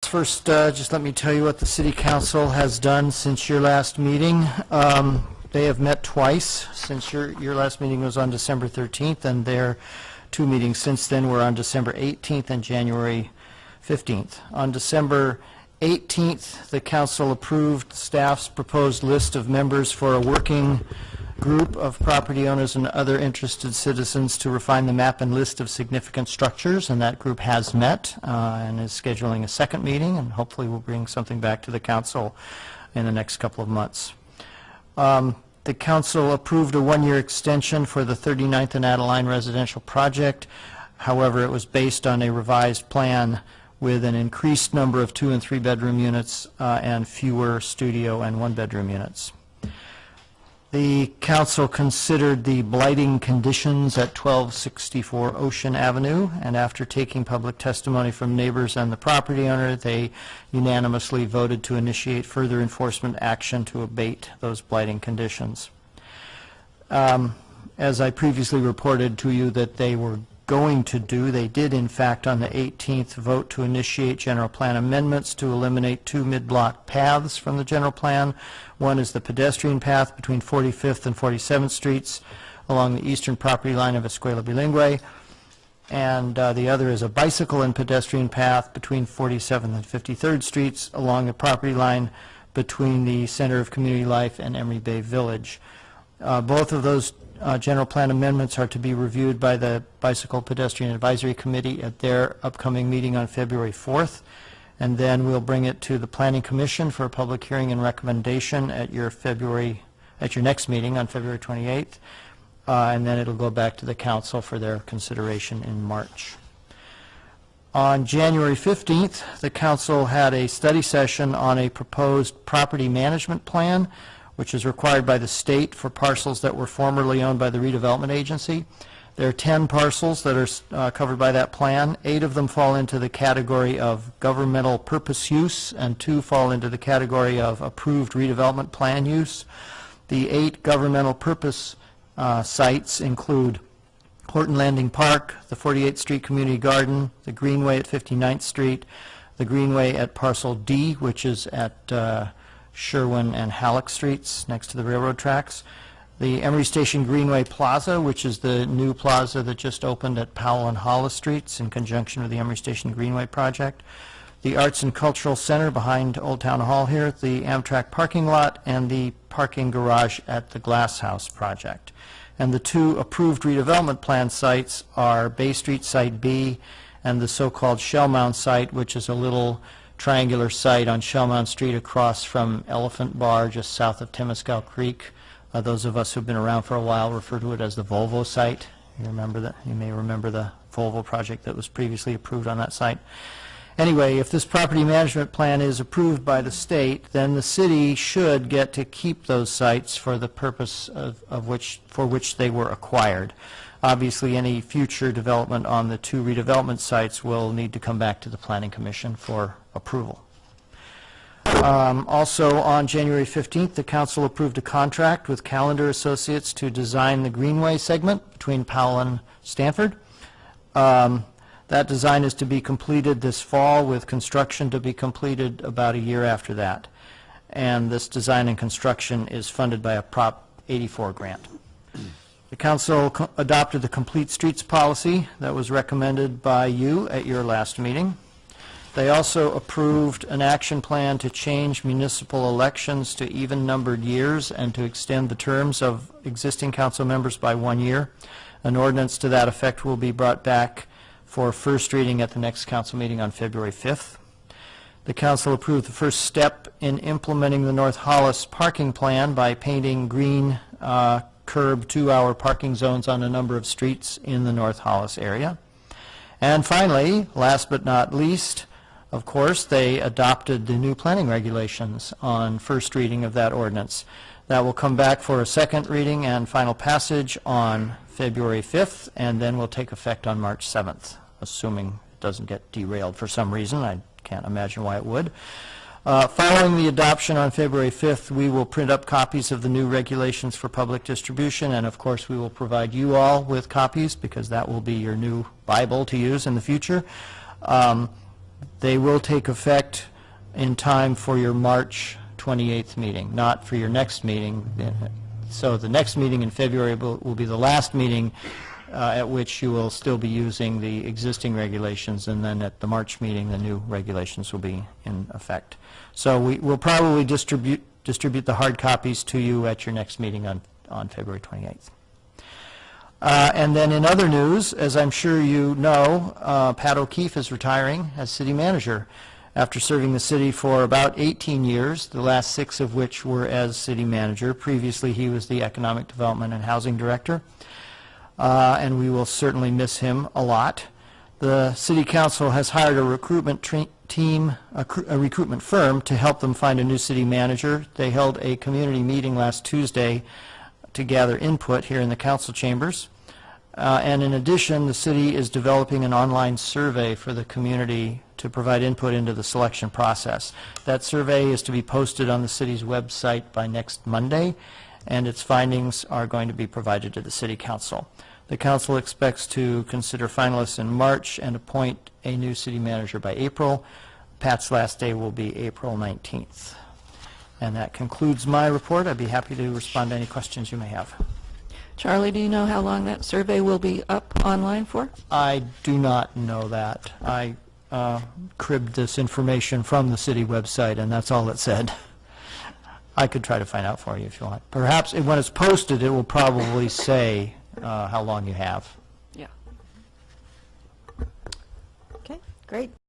First, just let me tell you what the City Council has done since your last meeting. They have met twice since your last meeting was on December 13th, and their two meetings since then were on December 18th and January 15th. On December 18th, the Council approved staff's proposed list of members for a working group of property owners and other interested citizens to refine the map and list of significant structures, and that group has met and is scheduling a second meeting, and hopefully will bring something back to the Council in the next couple of months. The Council approved a one-year extension for the 39th and Adeline residential project. However, it was based on a revised plan with an increased number of 2- and 3-bedroom units and fewer studio and 1-bedroom units. The Council considered the blighting conditions at 1264 Ocean Avenue, and after taking public testimony from neighbors and the property owner, they unanimously voted to initiate further enforcement action to abate those blighting conditions. As I previously reported to you that they were going to do, they did in fact on the 18th vote to initiate general plan amendments to eliminate 2 mid-block paths from the general plan. One is the pedestrian path between 45th and 47th Streets along the eastern property line of Escuela Bilingüe, and the other is a bicycle and pedestrian path between 47th and 53rd Streets along the property line between the Center of Community Life and Emeryville Village. Both of those general plan amendments are to be reviewed by the Bicycle Pedestrian Advisory Committee at their upcoming meeting on February 4th, and then we'll bring it to the Planning Commission for a public hearing and recommendation at your next meeting on February 28th, and then it'll go back to the Council for their consideration in March. On January 15th, the Council had a study session on a proposed property management plan, which is required by the state for parcels that were formerly owned by the redevelopment agency. There are 10 parcels that are covered by that plan. 8 of them fall into the category of governmental purpose use, and 2 fall into the category of approved redevelopment plan use. The 8 governmental purpose sites include Horton Landing Park, the 48th Street Community Garden, the Greenway at 59th Street, the Greenway at Parcel D, which is at Sherwin and Halleck Streets next to the railroad tracks, the Emery Station Greenway Plaza, which is the new plaza that just opened at Powell and Hollis Streets in conjunction with the Emery Station Greenway project, the Arts and Cultural Center behind Old Town Hall here, the Amtrak parking lot, and the parking garage at the Glass House project. And the 2 approved redevelopment plan sites are Bay Street Site B and the so-called Shell Mound site, which is a little triangular site on Shellmount Street across from Elephant Bar just south of Temescal Creek. Those of us who've been around for a while refer to it as the Volvo site. You may remember the Volvo project that was previously approved on that site. Anyway, if this property management plan is approved by the state, then the city should get to keep those sites for the purpose for which they were acquired. Obviously, any future development on the 2 redevelopment sites will need to come back to the Planning Commission for approval. Also on January 15th, the Council approved a contract with Callender Associates to design the Greenway segment between Powell and Stanford. That design is to be completed this fall, with construction to be completed about a year after that. And this design and construction is funded by a Prop 84 grant. The Council adopted the Complete Streets policy that was recommended by you at your last meeting. They also approved an action plan to change municipal elections to even-numbered years and to extend the terms of existing council members by 1 year. An ordinance to that effect will be brought back for first reading at the next council meeting on February 5th. The Council approved the first step in implementing the North Hollis parking plan by painting green curb 2-hour parking zones on a number of streets in the North Hollis area. And finally, last but not least, of course, they adopted the new planning regulations on first reading of that ordinance. That will come back for a second reading and final passage on February 5th, and then will take effect on March 7th, assuming it doesn't get derailed for some reason. I can't imagine why it would. Following the adoption on February 5th, we will print up copies of the new regulations for public distribution, and of course we will provide you all with copies, because that will be your new Bible to use in the future. They will take effect in time for your March 28th meeting, not for your next meeting. So the next meeting in February will be the last meeting at which you will still be using the existing regulations, and then at the March meeting, the new regulations will be in effect. So we'll probably distribute the hard copies to you at your next meeting on February 28th. And then in other news, as I'm sure you know, Pat O'Keefe is retiring as city manager after serving the city for about 18 years, the last 6 of which were as city manager. Previously, he was the Economic Development and Housing Director, and we will certainly miss him a lot. The City Council has hired a recruitment recruitment firm to help them find a new city manager. They held a community meeting last Tuesday to gather input here in the council chambers. And in addition, the city is developing an online survey for the community to provide input into the selection process. That survey is to be posted on the city's website by next Monday, and its findings are going to be provided to the City Council. The Council expects to consider finalists in March and appoint a new city manager by April. Pat's last day will be April 19th. And that concludes my report. I'd be happy to respond to any questions you may have. Charlie, do you know how long that survey will be up online for? I do not know that. I cribbed this information from the city website, and that's all it said. I could try to find out for you if you want. Perhaps when it's posted, it will probably say how long you have. Yeah. Okay, great.